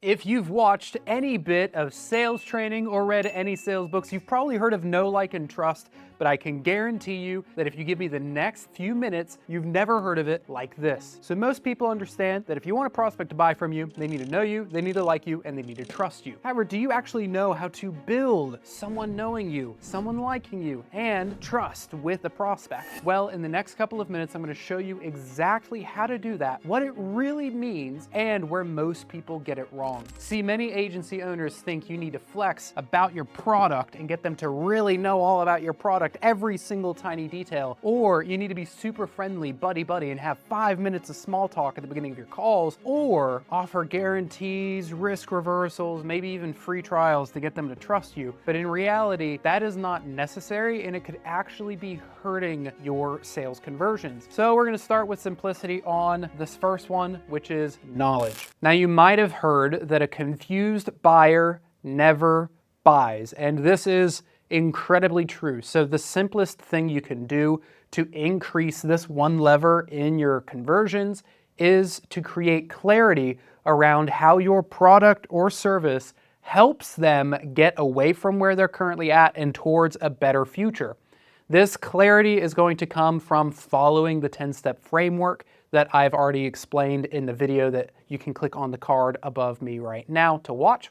If you've watched any bit of sales training or read any sales books, you've probably heard of know, like, and trust, but I can guarantee you that if you give me the next few minutes, you've never heard of it like this. So most people understand that if you want a prospect to buy from you, they need to know you, they need to like you, and they need to trust you. However, do you actually know how to build someone knowing you, someone liking you, and trust with the prospect? Well, in the next couple of minutes, I'm going to show you exactly how to do that, what it really means, and where most people get it wrong. See, many agency owners think you need to flex about your product and get them to really know all about your product, every single tiny detail, or you need to be super friendly, buddy-buddy, and have 5 minutes of small talk at the beginning of your calls, or offer guarantees, risk reversals, maybe even free trials to get them to trust you. But in reality, that is not necessary, and it could actually be hurting your sales conversions. So we're gonna start with simplicity on this first one, which is knowledge. Now, you might have heard that a confused buyer never buys, and this is incredibly true. So the simplest thing you can do to increase this one lever in your conversions is to create clarity around how your product or service helps them get away from where they're currently at and towards a better future. This clarity is going to come from following the 10-step framework that I've already explained in the video that you can click on the card above me right now to watch.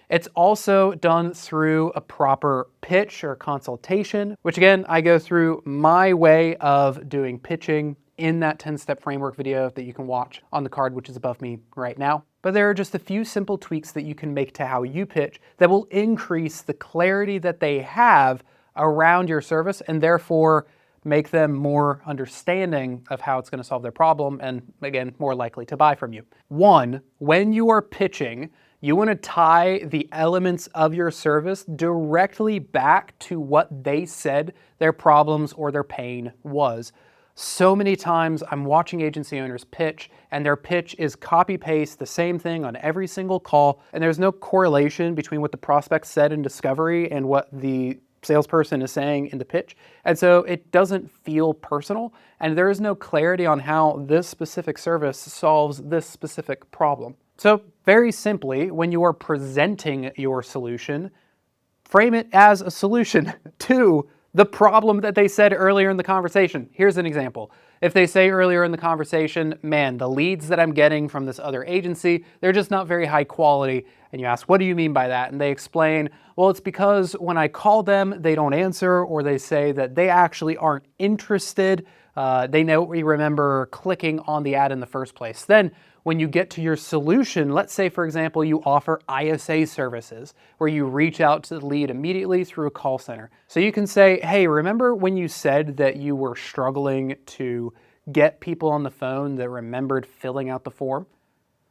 It's also done through a proper pitch or consultation, which again, I go through my way of doing pitching in that 10-step framework video that you can watch on the card, which is above me right now. But there are just a few simple tweaks that you can make to how you pitch that will increase the clarity that they have around your service and therefore make them more understanding of how it's going to solve their problem and, again, more likely to buy from you. One, when you are pitching, you want to tie the elements of your service directly back to what they said their problems or their pain was. So many times I'm watching agency owners pitch and their pitch is copy-paste the same thing on every single call, and there's no correlation between what the prospect said in discovery and what the salesperson is saying in the pitch. And so it doesn't feel personal, and there is no clarity on how this specific service solves this specific problem. So very simply, when you are presenting your solution, frame it as a solution to the problem that they said earlier in the conversation. Here's an example. If they say earlier in the conversation, man, the leads that I'm getting from this other agency, they're just not very high quality. And you ask, what do you mean by that? And they explain, well, it's because when I call them, they don't answer, or they say that they actually aren't interested. They remember clicking on the ad in the first place. Then when you get to your solution, let's say, for example, you offer ISA services where you reach out to the lead immediately through a call center. So you can say, hey, remember when you said that you were struggling to get people on the phone that remembered filling out the form?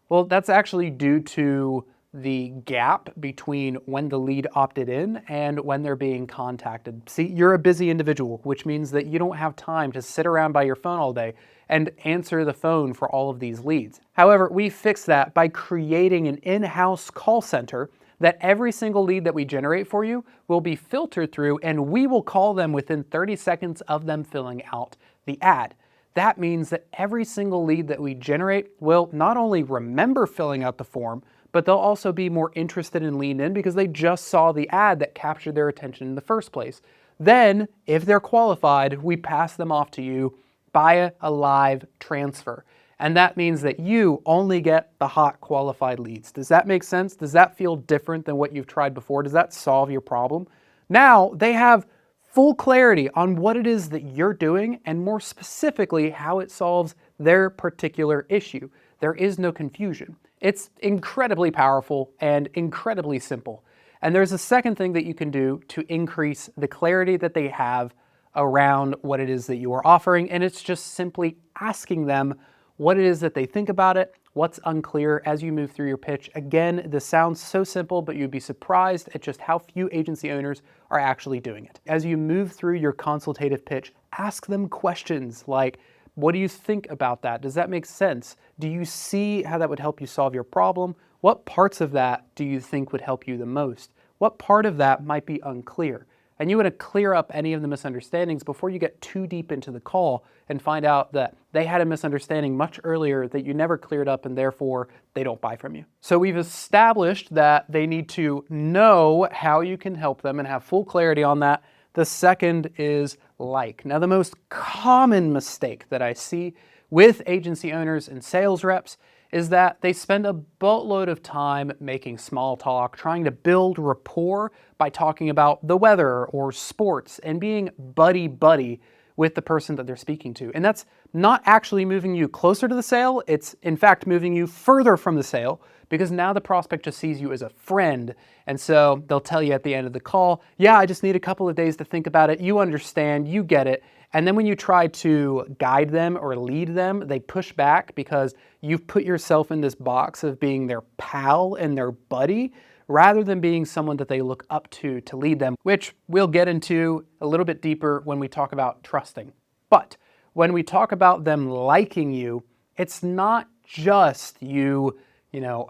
Well, that's actually due to the gap between when the lead opted in and when they're being contacted. See, you're a busy individual, which means that you don't have time to sit around by your phone all day and answer the phone for all of these leads. However, we fix that by creating an in-house call center that every single lead that we generate for you will be filtered through, and we will call them within 30 seconds of them filling out the ad. That means that every single lead that we generate will not only remember filling out the form, but they'll also be more interested and leaned in because they just saw the ad that captured their attention in the first place. Then, if they're qualified, we pass them off to you via a live transfer. And that means that you only get the hot qualified leads. Does that make sense? Does that feel different than what you've tried before? Does that solve your problem? Now they have full clarity on what it is that you're doing and more specifically how it solves their particular issue. There is no confusion. It's incredibly powerful and incredibly simple. And there's a second thing that you can do to increase the clarity that they have around what it is that you are offering, and it's just simply asking them what it is that they think about it, what's unclear as you move through your pitch. Again, this sounds so simple, but you'd be surprised at just how few agency owners are actually doing it. As you move through your consultative pitch, ask them questions like, what do you think about that? Does that make sense? Do you see how that would help you solve your problem? What parts of that do you think would help you the most? What part of that might be unclear? And you want to clear up any of the misunderstandings before you get too deep into the call and find out that they had a misunderstanding much earlier that you never cleared up and therefore they don't buy from you. So we've established that they need to know how you can help them and have full clarity on that. The second is like. Now, the most common mistake that I see with agency owners and sales reps is that they spend a boatload of time making small talk, trying to build rapport by talking about the weather or sports and being buddy-buddy with the person that they're speaking to. And that's not actually moving you closer to the sale, it's in fact moving you further from the sale, because now the prospect just sees you as a friend. And so they'll tell you at the end of the call, yeah, I just need a couple of days to think about it. You understand, you get it. And then when you try to guide them or lead them, they push back because you've put yourself in this box of being their pal and their buddy, rather than being someone that they look up to lead them, which we'll get into a little bit deeper when we talk about trusting. But when we talk about them liking you, it's not just you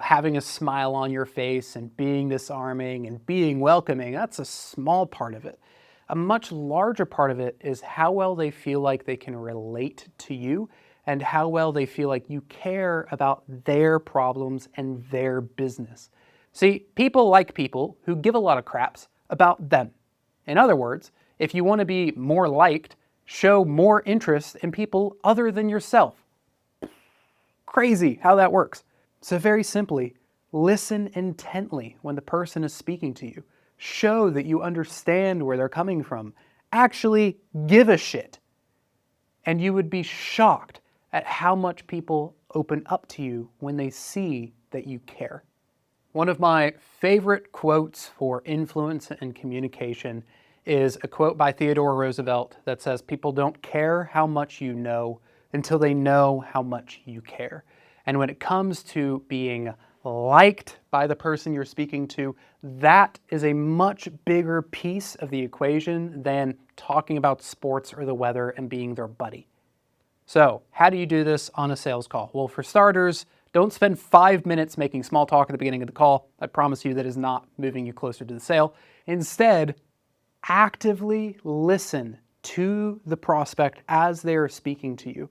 having a smile on your face and being disarming and being welcoming. That's a small part of it. A much larger part of it is how well they feel like they can relate to you and how well they feel like you care about their problems and their business. See, people like people who give a lot of craps about them. In other words, if you want to be more liked, show more interest in people other than yourself. Crazy how that works. So very simply, listen intently when the person is speaking to you. Show that you understand where they're coming from. Actually give a shit. And you would be shocked at how much people open up to you when they see that you care. One of my favorite quotes for influence and communication is a quote by Theodore Roosevelt that says, "People don't care how much you know until they know how much you care." And when it comes to being liked by the person you're speaking to, that is a much bigger piece of the equation than talking about sports or the weather and being their buddy. So how do you do this on a sales call? Well, for starters, don't spend 5 minutes making small talk at the beginning of the call. I promise you that is not moving you closer to the sale. Instead, actively listen to the prospect as they are speaking to you.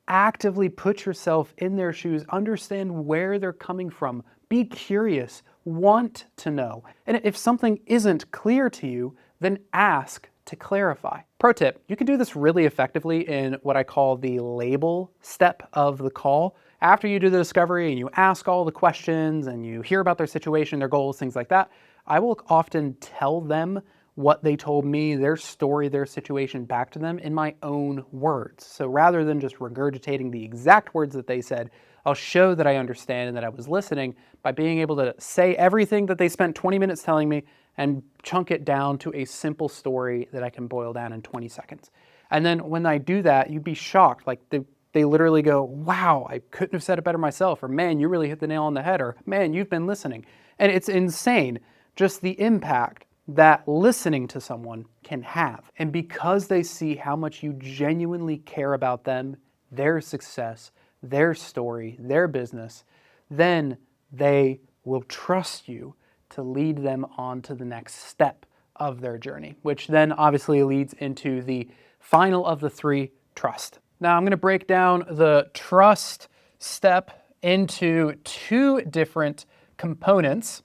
Actively put yourself in their shoes, understand where they're coming from, be curious, want to know. And if something isn't clear to you, then ask to clarify. Pro tip, you can do this really effectively in what I call the label step of the call. After you do the discovery and you ask all the questions and you hear about their situation, their goals, things like that, I will often tell them what they told me, their story, their situation back to them in my own words. So rather than just regurgitating the exact words that they said, I'll show that I understand and that I was listening by being able to say everything that they spent 20 minutes telling me and chunk it down to a simple story that I can boil down in 20 seconds. And then when I do that, you'd be shocked. Like they literally go, wow, I couldn't have said it better myself, or man, you really hit the nail on the head, or man, you've been listening. And it's insane, just the impact that listening to someone can have. And because they see how much you genuinely care about them, their success, their story, their business, then they will trust you to lead them on to the next step of their journey, which then obviously leads into the final of the three, trust. Now I'm going to break down the trust step into two different components,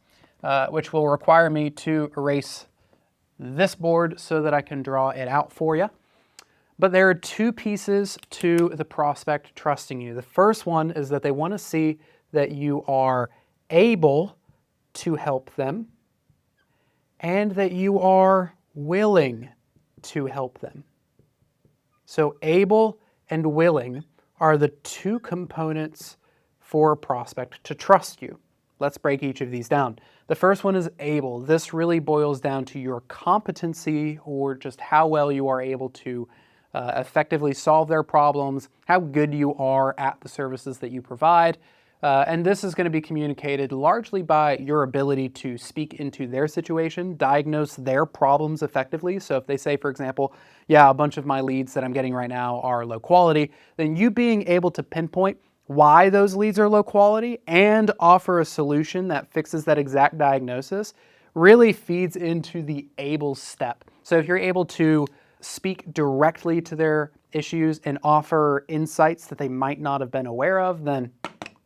which will require me to erase this board so that I can draw it out for you. But there are two pieces to the prospect trusting you. The first one is that they want to see that you are able to help them and that you are willing to help them. So able and willing are the two components for a prospect to trust you. Let's break each of these down. The first one is able. This really boils down to your competency, or just how well you are able to effectively solve their problems, how good you are at the services that you provide. And this is going to be communicated largely by your ability to speak into their situation, diagnose their problems effectively. So if they say, for example, yeah, a bunch of my leads that I'm getting right now are low quality, then you being able to pinpoint why those leads are low quality and offer a solution that fixes that exact diagnosis really feeds into the able step. So if you're able to speak directly to their issues and offer insights that they might not have been aware of, then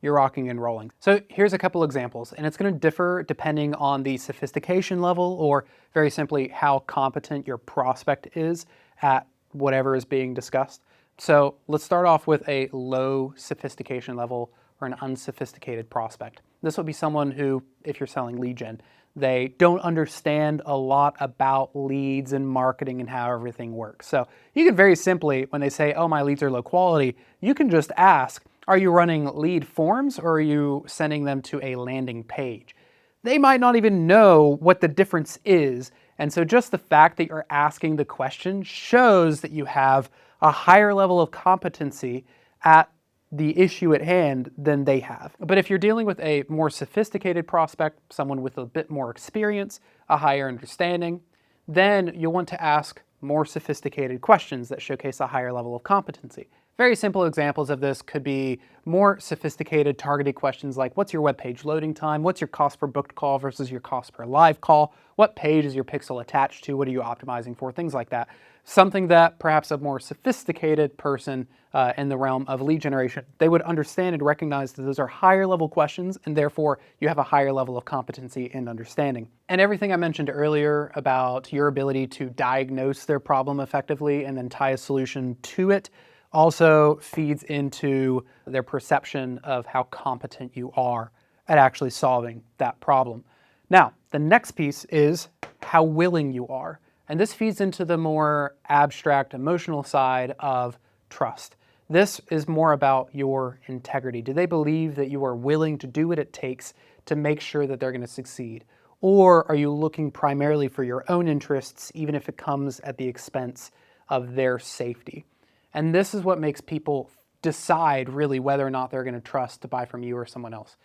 you're rocking and rolling. So here's a couple examples, and it's going to differ depending on the sophistication level, or very simply how competent your prospect is at whatever is being discussed. So let's start off with a low sophistication level or an unsophisticated prospect. This would be someone who, if you're selling lead gen, they don't understand a lot about leads and marketing and how everything works. So you can very simply, when they say, oh, my leads are low quality, you can just ask, are you running lead forms or are you sending them to a landing page? They might not even know what the difference is. And so just the fact that you're asking the question shows that you have a higher level of competency at the issue at hand than they have. But if you're dealing with a more sophisticated prospect, someone with a bit more experience, a higher understanding, then you'll want to ask more sophisticated questions that showcase a higher level of competency. Very simple examples of this could be more sophisticated targeted questions like, what's your web page loading time? What's your cost per booked call versus your cost per live call? What page is your pixel attached to? What are you optimizing for? Things like that. Something that perhaps a more sophisticated person in the realm of lead generation, they would understand and recognize that those are higher level questions, and therefore you have a higher level of competency and understanding. And everything I mentioned earlier about your ability to diagnose their problem effectively and then tie a solution to it also feeds into their perception of how competent you are at actually solving that problem. Now, the next piece is how willing you are. And this feeds into the more abstract emotional side of trust. This is more about your integrity. Do they believe that you are willing to do what it takes to make sure that they're going to succeed? Or are you looking primarily for your own interests, even if it comes at the expense of their safety? And this is what makes people decide really whether or not they're going to trust to buy from you or someone else.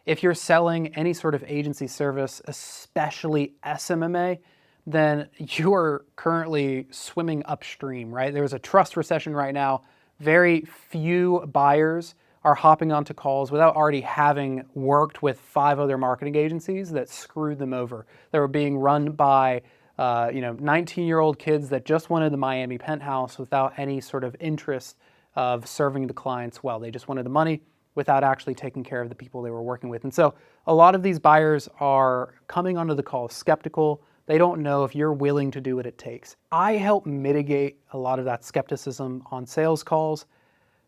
If you're selling any sort of agency service, especially SMMA, then you're currently swimming upstream, right? There's a trust recession right now. Very few buyers are hopping onto calls without already having worked with 5 other marketing agencies that screwed them over. They were being run by 19-year-old kids that just wanted the Miami penthouse without any sort of interest of serving the clients well. They just wanted the money without actually taking care of the people they were working with. And so a lot of these buyers are coming onto the call skeptical. They don't know if you're willing to do what it takes. I help mitigate a lot of that skepticism on sales calls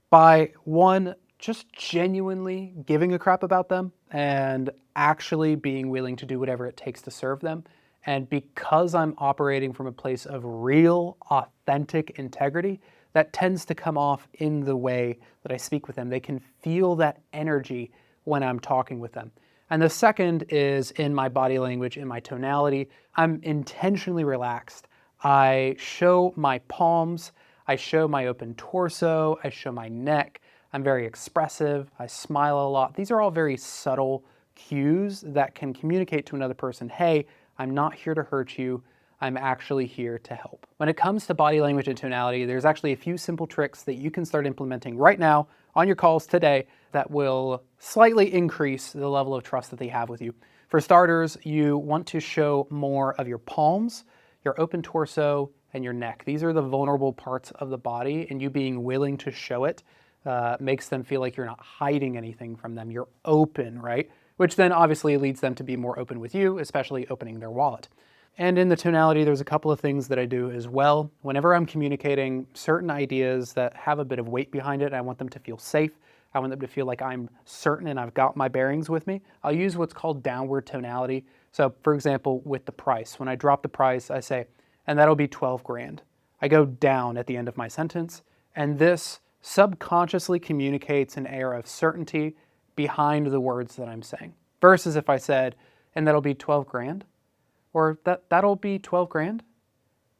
by, one, just genuinely giving a crap about them and actually being willing to do whatever it takes to serve them. And because I'm operating from a place of real, authentic integrity, that tends to come off in the way that I speak with them. They can feel that energy when I'm talking with them. And the second is in my body language, in my tonality. I'm intentionally relaxed. I show my palms, I show my open torso, I show my neck. I'm very expressive, I smile a lot. These are all very subtle cues that can communicate to another person, hey, I'm not here to hurt you, I'm actually here to help. When it comes to body language and tonality, there's actually a few simple tricks that you can start implementing right now on your calls today that will slightly increase the level of trust that they have with you. For starters, you want to show more of your palms, your open torso, and your neck. These are the vulnerable parts of the body, and you being willing to show it makes them feel like you're not hiding anything from them. You're open, right? Which then obviously leads them to be more open with you, especially opening their wallet. And in the tonality, there's a couple of things that I do as well. Whenever I'm communicating certain ideas that have a bit of weight behind it, I want them to feel safe. I want them to feel like I'm certain and I've got my bearings with me. I'll use what's called downward tonality. So for example, with the price, when I drop the price, I say, and that'll be 12 grand. I go down at the end of my sentence, and this subconsciously communicates an air of certainty behind the words that I'm saying. Versus if I said, and that'll be 12 grand, or that'll be 12 grand.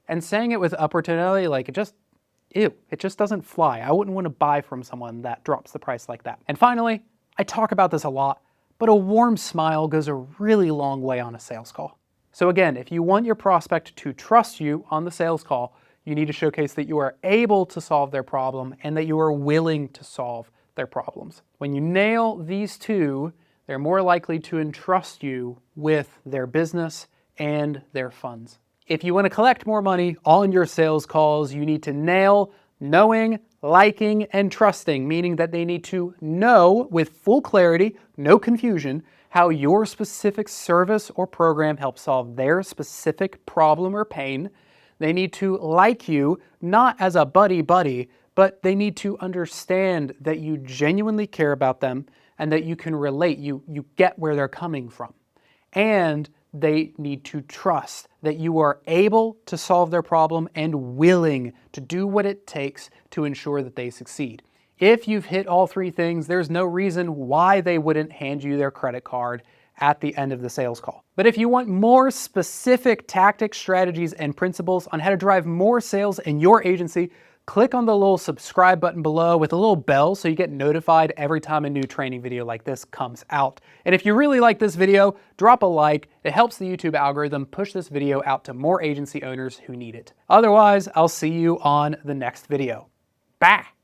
And saying it with upward tonality, like it just doesn't fly. I wouldn't want to buy from someone that drops the price like that. And finally, I talk about this a lot, but a warm smile goes a really long way on a sales call. So again, if you want your prospect to trust you on the sales call, you need to showcase that you are able to solve their problem and that you are willing to solve their problems. When you nail these two, they're more likely to entrust you with their business and their funds. If you want to collect more money on your sales calls, you need to nail knowing, liking, and trusting, meaning that they need to know with full clarity, no confusion, how your specific service or program helps solve their specific problem or pain. They need to like you, not as a buddy-buddy, but they need to understand that you genuinely care about them and that you can relate, you get where they're coming from. And they need to trust that you are able to solve their problem and willing to do what it takes to ensure that they succeed. If you've hit all three things, there's no reason why they wouldn't hand you their credit card at the end of the sales call. But if you want more specific tactics, strategies, and principles on how to drive more sales in your agency, click on the little subscribe button below with a little bell so you get notified every time a new training video like this comes out. And if you really like this video, drop a like. It helps the YouTube algorithm push this video out to more agency owners who need it. Otherwise, I'll see you on the next video. Bye!